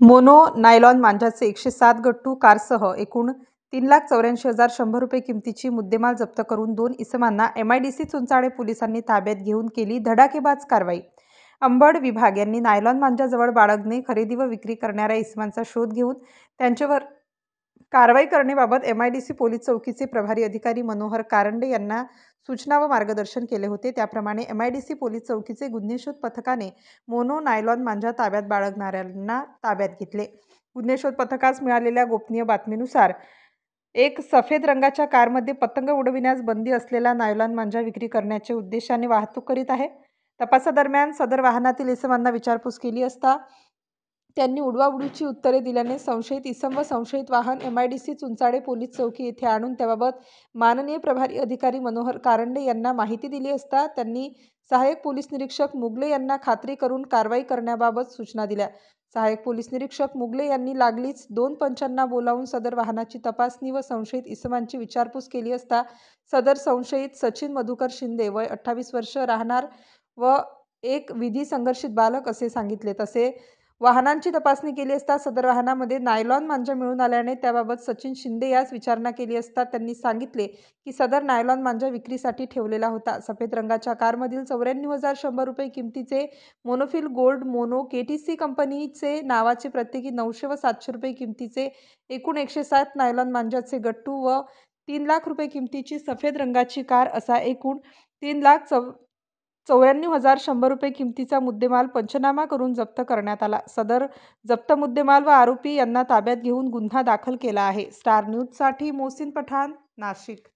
Mono nylon मांजाचे 107 गट्टू कारसह एकूण 3,84,100 रुपये किमतीची मुद्देमाल जप्त करून 2 इसमांना MIDC चुंचाळे पोलिसांनी ताब्यात घेऊन केली धडाकेबाज कारवाई। अंबड विभाग यांनी नायलॉन मांजाजवळ बाळगणे खरेदी व विक्री करणाऱ्या इसमांचा शोध घेऊन त्यांच्यावर कारवाई करण्याबाबत MIDC पोलीस चौकीचे प्रभारी अधिकारी मनोहर कारंडे यांना सूचना व मार्गदर्शन केले होते। त्याप्रमाणे MIDC पोलीस चौकीचे गुन्हेशोध पथकाने मोनो नायलॉन मांजा ताब्यात बाळगणाऱ्यांना ताब्यात घेतले। गुन्हेशोध पथकास मिळालेल्या गोपनीय बातमीनुसार एक सफेद रंगाच्या कारमध्ये पतंग उडविण्यास बंदी असलेला नायलॉन मांजा विक्री करण्याच्या उद्देशाने वाहतूक करीत आहे। तपासादरम्यान सदर वाहनातील इसमांना विचारपूस केली असता त्यांनी उडवाउडवीची उत्तरे दिल्याने संशयित इसम व संशयित वाहन MIDC चुंचाळे पोलीस चौकी येथे आणून त्याबाबत माननीय प्रभारी अधिकारी मनोहर कारंडे यांना माहिती दिली असता त्यांनी सहाय्यक पोलीस निरीक्षक मुगले यांना खात्री करून कारवाई करण्याबाबत सूचना दिल्या। सहाय्यक पोलीस निरीक्षक मुगले यांनी लागलीच 2 पंचांना बोलावून सदर वाहनाची तपासणी व संशयित इसमांची विचारपूस केली असता सदर संशयित सचिन मधुकर शिंदे वय 28 वर्ष राहणार व एक विधी संघर्षित बालक असे सांगितले। तसे वाहनांची तपासणी केली असता सदर वाहनामध्ये नायलॉन मांजा मिळून आल्याने त्याबाबत सचिन शिंदे यास विचारणा केली असता त्यांनी सांगितले की सदर नायलॉन मांजा विक्रीसाठी ठेवलेला होता। सफेद रंगाच्या कारमधील 94,100 रुपये किमतीचे मोनोफिल गोल्ड मोनो KTC कंपनीचे नावाचे प्रत्येकी 900 व 700 रुपये किमतीचे एकूण 107 नायलॉन मांजाचे गट्टू व 3 लाख रुपये किमतीची सफेद रंगाची कार असा एकूण 3,94,100 रुपये किमतीचा मुद्देमाल पंचनामा करून जप्त करण्यात आला। सदर जप्त मुद्देमाल व आरोपी यांना ताब्यात घेऊन गुन्हा दाखल केला आहे। स्टार न्यूजसाठी मोहसिन पठाण, नाशिक।